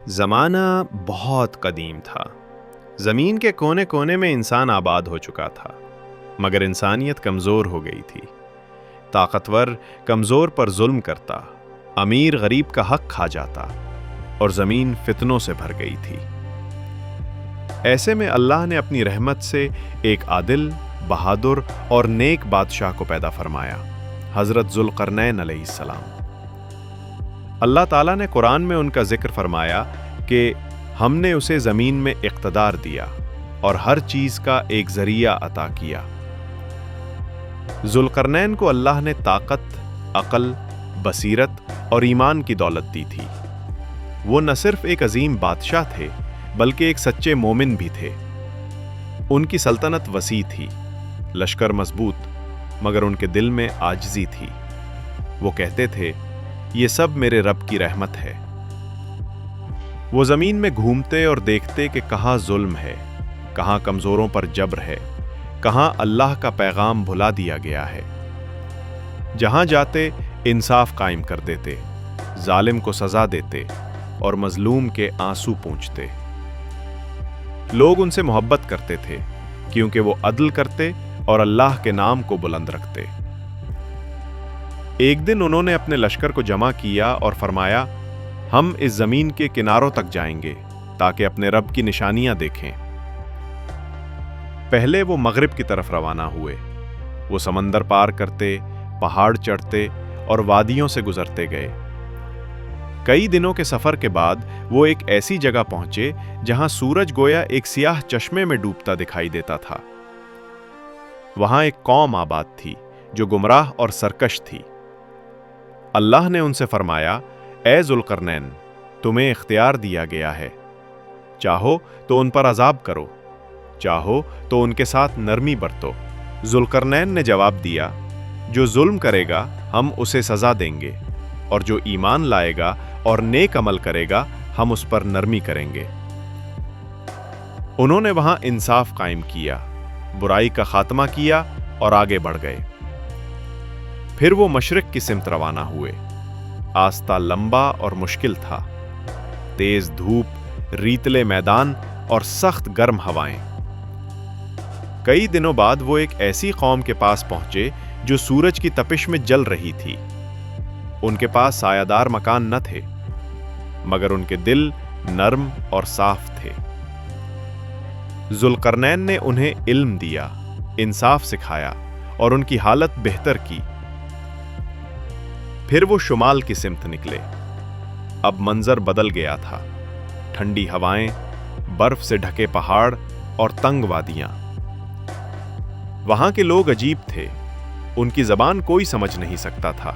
ज़माना बहुत कदीम था। ज़मीन के कोने कोने में इंसान आबाद हो चुका था, मगर इंसानियत कमज़ोर हो गई थी। ताकतवर कमज़ोर पर जुल्म करता, अमीर गरीब का हक खा जाता और ज़मीन फितनों से भर गई थी। ऐसे में अल्लाह ने अपनी रहमत से एक आदिल, बहादुर और नेक बादशाह को पैदा फरमाया, हज़रत ज़ुल्क़रनैन अलैहिस्सलाम। अल्लाह ताला ने कुरान में उनका जिक्र फरमाया कि हमने उसे ज़मीन में इक़्तिदार दिया और हर चीज़ का एक ज़रिया अता किया। ज़ुल्क़रनैन को अल्लाह ने ताकत, अक़ल, बसीरत और ईमान की दौलत दी थी। वो न सिर्फ एक अजीम बादशाह थे, बल्कि एक सच्चे मोमिन भी थे। उनकी सल्तनत वसी थी, लश्कर मजबूत, मगर उनके दिल में आजिज़ी थी। वो कहते थे, ये सब मेरे रब की रहमत है। वो ज़मीन में घूमते और देखते कि कहाँ जुल्म है, कहाँ कमज़ोरों पर जबर है, कहाँ अल्लाह का पैगाम भुला दिया गया है। जहाँ जाते इंसाफ कायम कर देते, जालिम को सज़ा देते और मज़लूम के आंसू पूंछते। लोग उनसे मोहब्बत करते थे क्योंकि वो अदल करते और अल्लाह के नाम को बुलंद रखते। एक दिन उन्होंने अपने लश्कर को जमा किया और फरमाया, हम इस जमीन के किनारों तक जाएंगे ताकि अपने रब की निशानियां देखें। पहले वो मगरिब की तरफ रवाना हुए। वो समंदर पार करते, पहाड़ चढ़ते और वादियों से गुजरते गए। कई दिनों के सफर के बाद वो एक ऐसी जगह पहुंचे जहां सूरज गोया एक सियाह चश्मे में डूबता दिखाई देता था। वहां एक कौम आबाद थी जो गुमराह और सरकश थी। अल्लाह ने उनसे फरमाया, ए ज़ुल्क़रनैन, तुम्हें इख्तियार दिया गया है। चाहो तो उन पर अज़ाब करो, चाहो तो उनके साथ नरमी बरतो। ज़ुल्क़रनैन ने जवाब दिया, जो जुल्म करेगा हम उसे सज़ा देंगे, और जो ईमान लाएगा और नेक अमल करेगा हम उस पर नरमी करेंगे। उन्होंने वहां इंसाफ कायम किया, बुराई का खात्मा किया और आगे बढ़ गए। फिर वो मशरिक की सिमत रवाना हुए। आस्ता लंबा और मुश्किल था। तेज धूप, रीतले मैदान और सख्त गर्म हवाएं। कई दिनों बाद वो एक ऐसी कौम के पास पहुंचे जो सूरज की तपिश में जल रही थी। उनके पास सायादार मकान न थे, मगर उनके दिल नर्म और साफ थे। ज़ुल्क़रनैन ने उन्हें इल्म दिया, इंसाफ सिखाया और उनकी हालत बेहतर की। फिर वो शुमाल की सिमत निकले। अब मंजर बदल गया था। ठंडी हवाएं, बर्फ से ढके पहाड़ और तंग वादियां। वहां के लोग अजीब थे। उनकी जबान कोई समझ नहीं सकता था।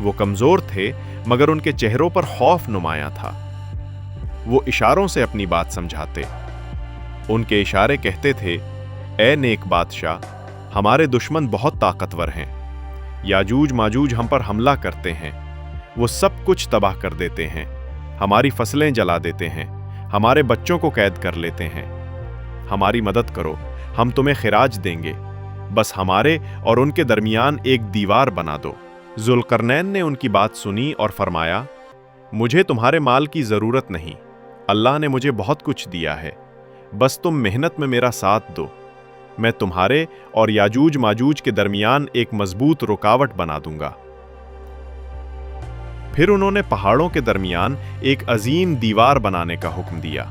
वो कमजोर थे, मगर उनके चेहरों पर खौफ नुमाया था। वो इशारों से अपनी बात समझाते। उनके इशारे कहते थे, ए नेक बादशाह, हमारे दुश्मन बहुत ताकतवर हैं। याजूज माजूज हम पर हमला करते हैं। वो सब कुछ तबाह कर देते हैं। हमारी फसलें जला देते हैं। हमारे बच्चों को कैद कर लेते हैं। हमारी मदद करो, हम तुम्हें खिराज देंगे। बस हमारे और उनके दरमियान एक दीवार बना दो। ज़ुल्क़रनैन ने उनकी बात सुनी और फरमाया, मुझे तुम्हारे माल की ज़रूरत नहीं। अल्लाह ने मुझे बहुत कुछ दिया है। बस तुम मेहनत में मेरा साथ दो। मैं तुम्हारे और याजूज माजूज के दरमियान एक मजबूत रुकावट बना दूंगा। फिर उन्होंने पहाड़ों के दरमियान एक अजीम दीवार बनाने का हुक्म दिया।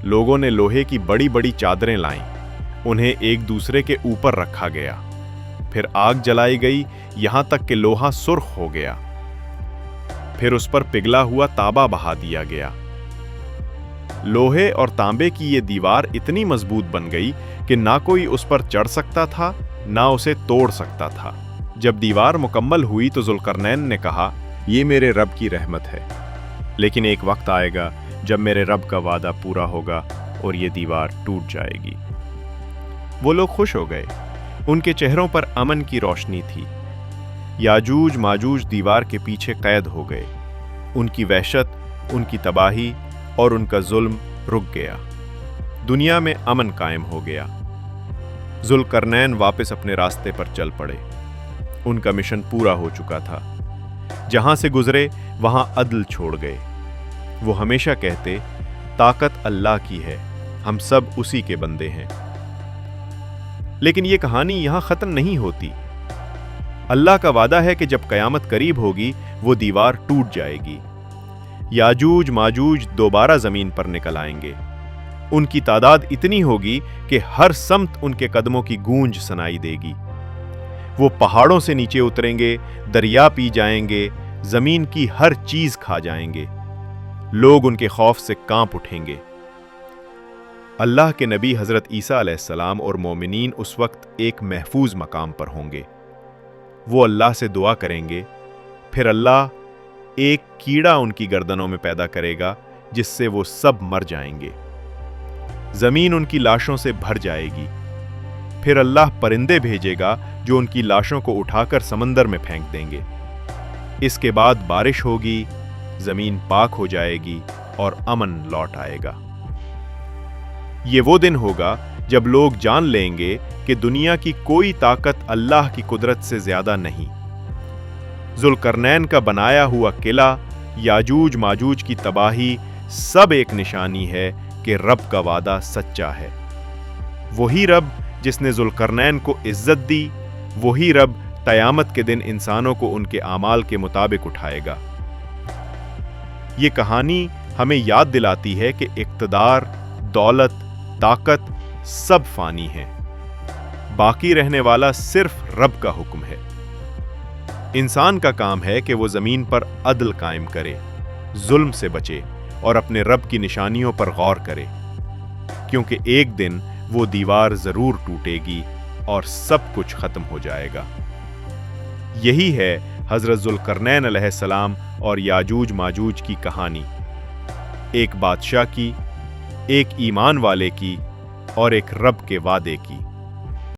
लोगों ने लोहे की बड़ी बड़ी चादरें लाईं। उन्हें एक दूसरे के ऊपर रखा गया। फिर आग जलाई गई, यहां तक कि लोहा सुर्ख हो गया। फिर उस पर पिघला हुआ तांबा बहा दिया गया। लोहे और तांबे की ये दीवार इतनी मजबूत बन गई कि ना कोई उस पर चढ़ सकता था, ना उसे तोड़ सकता था। जब दीवार मुकम्मल हुई तो ज़ुल्क़रनैन ने कहा, ये मेरे रब की रहमत है, लेकिन एक वक्त आएगा जब मेरे रब का वादा पूरा होगा और ये दीवार टूट जाएगी। वो लोग खुश हो गए। उनके चेहरों पर अमन की रोशनी थी। याजूज माजूज दीवार के पीछे कैद हो गए। उनकी वहशत, उनकी तबाही और उनका जुल्म रुक गया। दुनिया में अमन कायम हो गया। ज़ुल्क़रनैन वापस अपने रास्ते पर चल पड़े। उनका मिशन पूरा हो चुका था। जहां से गुजरे वहां अदल छोड़ गए। وہ ہمیشہ کہتے طاقت اللہ کی ہے، ہم سب اسی کے بندے ہیں۔ لیکن یہ کہانی یہاں ختم نہیں ہوتی۔ اللہ کا وعدہ ہے کہ جب قیامت قریب ہوگی وہ دیوار ٹوٹ جائے گی، یاجوج ماجوج دوبارہ زمین پر نکل آئیں گے۔ ان کی تعداد اتنی ہوگی کہ ہر سمت ان کے قدموں کی گونج سنائی دے گی۔ وہ پہاڑوں سے نیچے اتریں گے، دریا پی جائیں گے، زمین کی ہر چیز کھا جائیں گے۔ لوگ ان کے خوف سے کانپ اٹھیں گے۔ اللہ کے نبی حضرت عیسیٰ علیہ السلام اور مومنین اس وقت ایک محفوظ مقام پر ہوں گے۔ وہ اللہ سے دعا کریں گے، پھر اللہ ایک کیڑا ان کی گردنوں میں پیدا کرے گا جس سے وہ سب مر جائیں گے۔ زمین ان کی لاشوں سے بھر جائے گی۔ پھر اللہ پرندے بھیجے گا جو ان کی لاشوں کو اٹھا کر سمندر میں پھینک دیں گے۔ اس کے بعد بارش ہوگی، زمین پاک ہو جائے گی اور امن لوٹ آئے گا۔ یہ وہ دن ہوگا جب لوگ جان لیں گے کہ دنیا کی کوئی طاقت اللہ کی قدرت سے زیادہ نہیں۔ ذوالقرنین کا بنایا ہوا قلعہ، یاجوج ماجوج کی تباہی، سب ایک نشانی ہے کہ رب کا وعدہ سچا ہے۔ وہی رب جس نے ذوالقرنین کو عزت دی، وہی رب قیامت کے دن انسانوں کو ان کے اعمال کے مطابق اٹھائے گا۔ یہ کہانی ہمیں یاد دلاتی ہے کہ اقتدار، دولت، طاقت سب فانی ہیں، باقی رہنے والا صرف رب کا حکم ہے۔ انسان کا کام ہے کہ وہ زمین پر عدل قائم کرے، ظلم سے بچے اور اپنے رب کی نشانیوں پر غور کرے، کیونکہ ایک دن وہ دیوار ضرور ٹوٹے گی اور سب کچھ ختم ہو جائے گا۔ یہی ہے حضرت ذوالقرنین علیہ السلام اور یاجوج ماجوج کی کہانی، ایک بادشاہ کی، ایک ایمان والے کی اور ایک رب کے وعدے کی۔